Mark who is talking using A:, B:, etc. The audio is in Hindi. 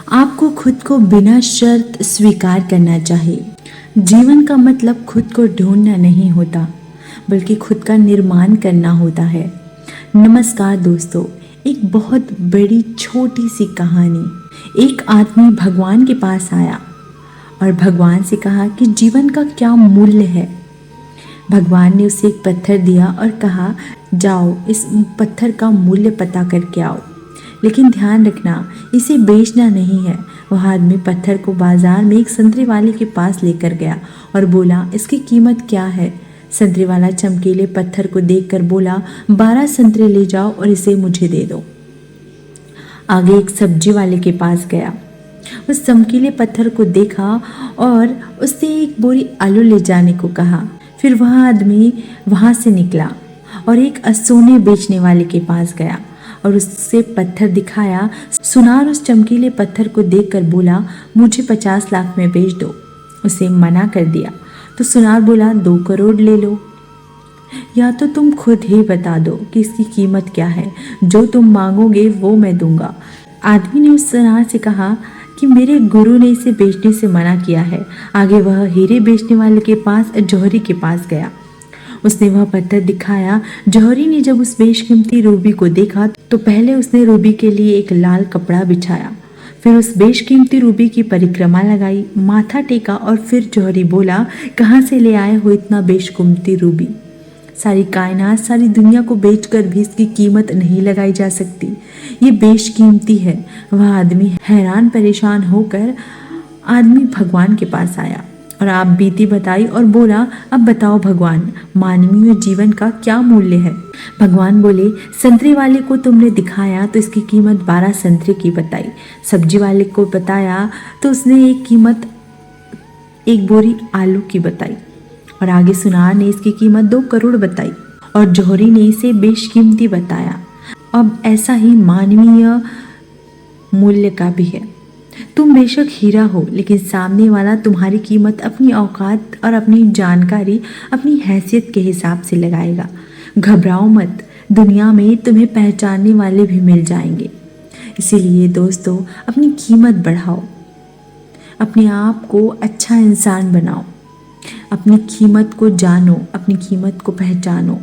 A: आपको खुद को बिना शर्त स्वीकार करना चाहिए। जीवन का मतलब खुद को ढूंढना नहीं होता, बल्कि खुद का निर्माण करना होता है। नमस्कार दोस्तों, एक बहुत बड़ी छोटी सी कहानी। एक आदमी भगवान के पास आया और भगवान से कहा कि जीवन का क्या मूल्य है। भगवान ने उसे एक पत्थर दिया और कहा, जाओ इस पत्थर का मूल्य पता करके आओ, लेकिन ध्यान रखना इसे बेचना नहीं है। वह आदमी पत्थर को बाजार में एक संतरे वाले के पास लेकर गया और बोला, इसकी कीमत क्या है। संतरे वाला चमकीले पत्थर को देखकर बोला, 12 संतरे ले जाओ और इसे मुझे दे दो। आगे एक सब्जी वाले के पास गया, उस चमकीले पत्थर को देखा और उससे एक बोरी आलू ले जाने को कहा। फिर वह आदमी वहां से निकला और एक सोने बेचने वाले के पास गया और उससे पत्थर दिखाया। सुनार उस चमकीले पत्थर को देखकर बोला, मुझे 50 लाख में बेच दो। उसे मना कर दिया तो सुनार बोला, 2 करोड़ ले लो, या तो तुम खुद ही बता दो कि इसकी कीमत क्या है। जो तुम मांगोगे वो मैं दूंगा। आदमी ने उस सुनार से कहा कि मेरे गुरु ने इसे बेचने से मना किया है। आगे वह हीरे बेचने वाले के पास जौहरी के पास गया। उसने वह पत्थर दिखाया। जौहरी ने जब उस बेशकीमती रूबी को देखा तो पहले उसने रूबी के लिए एक लाल कपड़ा बिछाया, फिर उस बेशकीमती रूबी की परिक्रमा लगाई, माथा टेका और फिर जौहरी बोला, कहाँ से ले आए हो इतना बेशकीमती रूबी। सारी कायनात, सारी दुनिया को बेचकर भी इसकी कीमत नहीं लगाई जा सकती। ये बेशकीमती है। वह आदमी हैरान परेशान होकर आदमी भगवान के पास आया और आप बीती बताई और बोला, अब बताओ भगवान, मानवीय जीवन का क्या मूल्य है। भगवान बोले, संतरे वाले को तुमने दिखाया तो इसकी कीमत 12 संतरे की बताई। सब्जी वाले को बताया तो उसने एक बोरी आलू की बताई, और आगे सुनार ने इसकी कीमत 2 करोड़ बताई और जौहरी ने इसे बेशकीमती बताया। अब ऐसा ही मानवीय मूल्य का भी है। तुम बेशक हीरा हो, लेकिन सामने वाला तुम्हारी कीमत अपनी औकात और अपनी जानकारी, अपनी हैसियत के हिसाब से लगाएगा। घबराओ मत, दुनिया में तुम्हें पहचानने वाले भी मिल जाएंगे। इसीलिए दोस्तों, अपनी कीमत बढ़ाओ, अपने आप को अच्छा इंसान बनाओ, अपनी कीमत को जानो, अपनी कीमत को पहचानो।